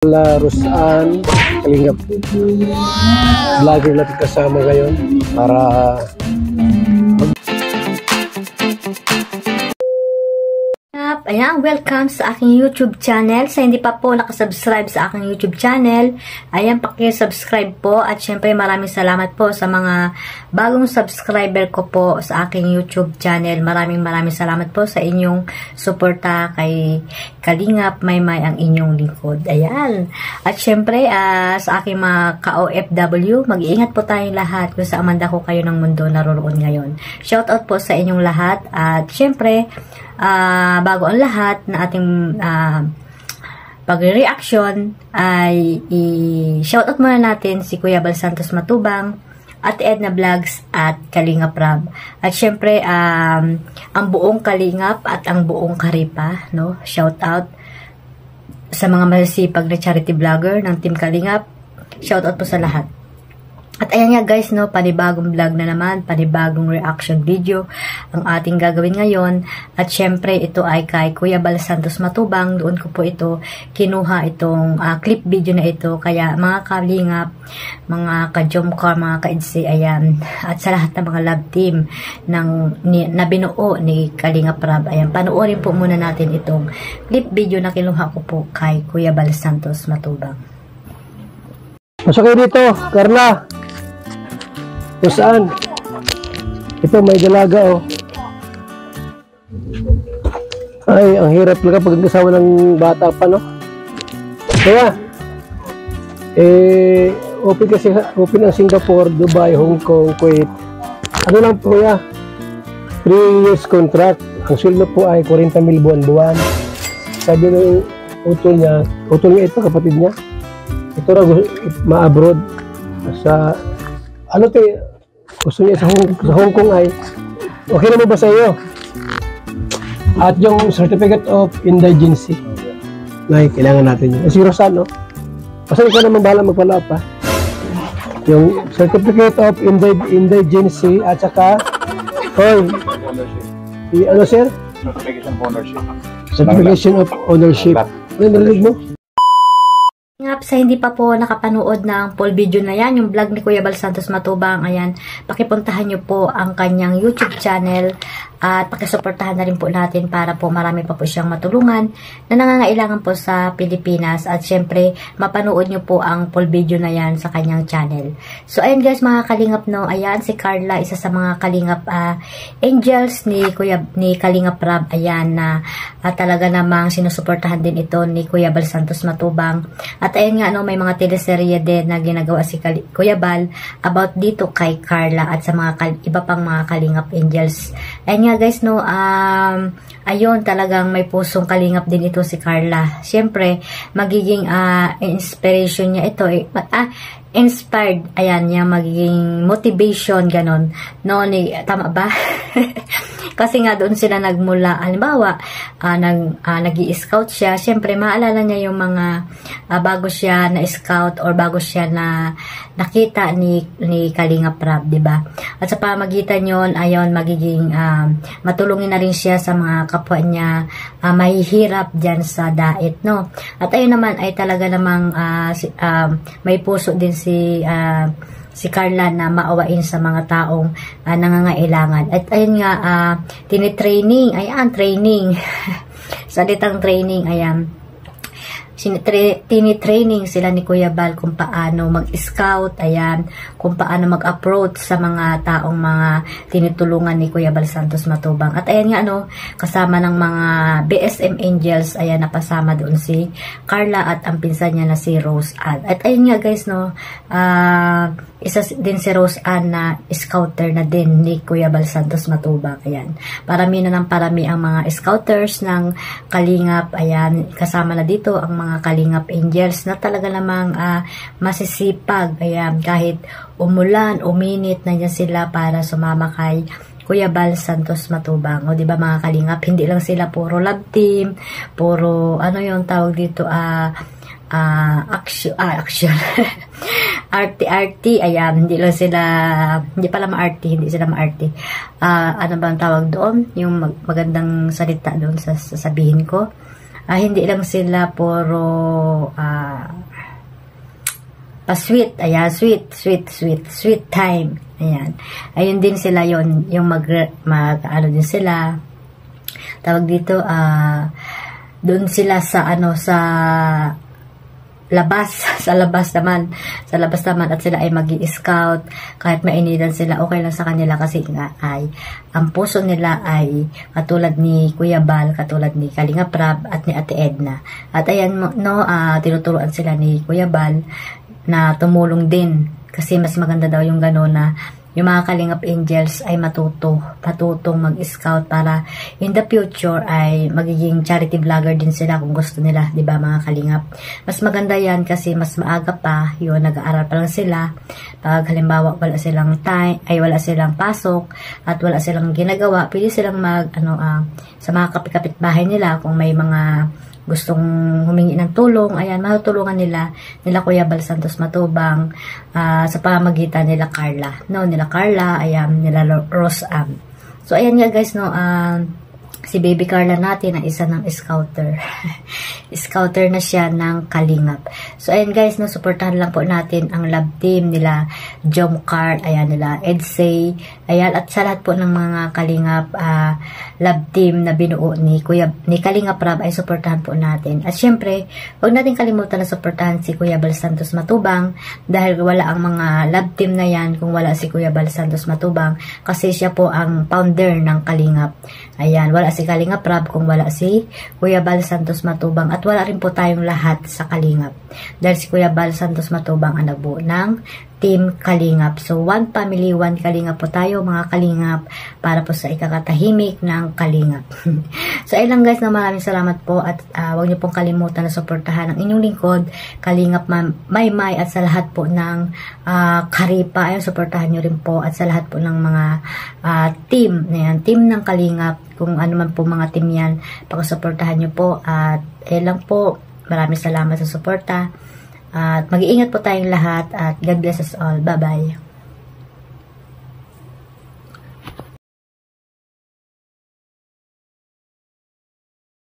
Rusaan, Kalingap. Vlogger natin kasama ngayon para ayan, welcome sa aking YouTube channel. Sa hindi pa po nakasubscribe sa aking YouTube channel, ayan, paki-subscribe po. At syempre maraming salamat po sa mga bagong subscriber ko po sa aking YouTube channel. Maraming salamat po sa inyong suporta kay Kalingap Maymay, ang inyong lingkod. Ayan. At syempre sa aking mga ka-OFW, mag-iingat po tayong lahat kung saan man ko kayo ng mundo naroon ngayon. Shoutout po sa inyong lahat. At syempre, bago ang lahat na ating pag-reaction ay i-shoutout muna natin si Kuya Bal Santos Matubang, at Edna Vlogs at Kalingap Rab. At syempre ang buong Kalingap at ang buong Karipa, no? Shoutout sa mga masisipag na charity vlogger ng Team Kalingap. Shoutout po sa lahat. At ayan nga guys, no, panibagong vlog na naman, panibagong reaction video ang ating gagawin ngayon. At syempre, ito ay kay Kuya Bal Santos Matubang. Doon ko po ito kinuha itong clip video na ito. Kaya mga Kalingap, mga ka-Jomcar, mga ka-Idsi, ayan. At sa lahat ng mga love team na binuo ni Kalingap Rab, ayan, panoorin po muna natin itong clip video na kinuha ko po kay Kuya Bal Santos Matubang. Masok kayo dito, Carla. Kung saan? Ito, may dalaga, oh. Ay, ang hirap talaga pag kasama ng bata pa, no? Kaya, open ang Singapore, Dubai, Hong Kong, Kuwait. Ano lang po, kuya? 3 years contract. Ang sweldo po ay 40,000 buwan-buwan. Sabi ng utol niya ito, kapatid niya. Ito na, ma-abroad. Sa, ano to, gusto niya sa Hong Kong ay, okay naman ba sa iyo? At yung Certificate of Indigency, ay kailangan natin yun. Si Rosan, no? Basta ikaw naman bahala magpalap, ha? Yung Certificate of Indigency at saka, ano, sir? Certification of Ownership. Certification of Ownership. Ano, narinig mo? Sa hindi pa po nakapanood ng full video na yan, yung vlog ni Kuya Bal Santos Matubang, ayan, pakipuntahan nyo po ang kanyang YouTube channel at pakisuportahan na rin po natin para po marami pa po siyang matulungan na nangangailangan po sa Pilipinas. At syempre, mapanood nyo po ang full video na yan sa kanyang channel. So, ayan guys, mga Kalingap, no, ayan, si Carla, isa sa mga Kalingap angels ni Kalingap Rab, ayan, na talaga namang sinusuportahan din ito ni Kuya Bal Santos Matubang. At ayan nga, no, may mga teleserye din na ginagawa si Kuya Bal about dito kay Carla at sa mga iba pang mga Kalingap angels. Ayan nga guys, no, ayun, talagang may pusong Kalingap din ito si Carla. Siyempre, magiging inspiration niya ito, inspired, ayan, niya magiging motivation, ganon, no, tama ba? Kasi nga doon sila nagmula, halimbawa, nag-i-scout siya, syempre maalala niya yung mga bago siya na-scout or bago siya na nakita ni Kalingap Rab, diba? At sa pamagitan yon, ayon, magiging matulungin na rin siya sa mga kapwa niya mahihirap dyan sa dait, no? At ayun naman ay talaga namang may puso din si Carla na maawain sa mga taong nangangailangan. At ayun nga, tinitraining, ayan, training. Salitang training, ayan. Tinitraining sila ni Kuya Bal kung paano mag-scout, ayan, kung paano mag-approach sa mga taong mga tinutulungan ni Kuya Bal Santos Matubang. At ayan nga, no, kasama ng mga BSM Angels, ayan, napasama doon si Carla at ang pinsan niya na si Rose Ann. At ayun nga guys, no, isa din si Rose Ann na scouter na din ni Kuya Bal Santos Matubang, ayan. Parami na ng parami ang mga scouters ng Kalingap, ayan, kasama na dito ang mga Kalingap angels na talaga namang masisipag, ayan, kahit umulan, uminit, nandiyan sila para sumama kay Kuya Bal Santos Matubang. O diba mga Kalingap, hindi lang sila puro love team, puro ano yung tawag dito, action arty, ayan, hindi lang sila, hindi pala ma-arty, hindi sila ma-arty, ano ba ang tawag doon, yung magandang salita doon sa sasabihin ko, hindi lang sila puro pa-sweet. Ayan, sweet time. Ayan. Ayun din sila yon, yung ano din sila. Tawag dito, doon sila sa sa labas, sa labas naman at sila ay magi-scout. Kahit mainitan sila, okay lang sa kanila kasi nga ay ang puso nila ay katulad ni Kuya Bal, katulad ni Kalinga Prab at ni Ate Edna. At ayan no, tinuturuan sila ni Kuya Bal na tumulong din kasi mas maganda daw yung gano'n na yung mga Kalingap Angels ay matutong mag-scout para in the future ay magiging charity vlogger din sila kung gusto nila, di ba mga Kalingap? Mas maganda yan kasi mas maaga pa, yun, nag-aaral pa lang sila. Pag halimbawa wala silang time, ay wala silang pasok at wala silang ginagawa, pwede silang sa mga kapit-kapit bahay nila kung may mga gustong humingi ng tulong, ayan, matutulungan nila Kuya Bal Santos Matubang sa pamamagitan nila Carla, ayan, nila Rose Am. So, ayan nga guys, no, si Baby Carla natin ang isa ng scouter. Scouter na siya ng Kalingap. So, ayan guys, no, supportahan lang po natin ang love team nila Jomcar, ayan, nila Edsay, ayan, at sa lahat po ng mga Kalingap love team na binuo ni Kalinga Prab ay supportahan po natin. At syempre, huwag natin kalimutan na supportahan si Kuya Bal Santos Matubang dahil wala ang mga love team na yan kung wala si Kuya Bal Santos Matubang kasi siya po ang founder ng Kalingap. Ayan, wala si Kalinga Prab kung wala si Kuya Bal Santos Matubang at wala rin po tayong lahat sa Kalingap dahil si Kuya Bal Santos Matubang ang nabuo ng Team Kalingap. So, one family, one Kalingap po tayo mga Kalingap para po sa ikakatahimik ng Kalingap. So, ayun lang guys, na maraming salamat po at huwag niyo pong kalimutan na suportahan ang inyong lingkod, Kalingap Maymay at sa lahat po ng Karipa. Ayun, suportahan niyo rin po at sa lahat po ng mga team, team ng Kalingap, kung ano man po mga team yan, pagsuportahan niyo po at ayun lang po, maraming salamat sa suporta. At mag-iingat po tayong lahat at God bless us all. Bye-bye.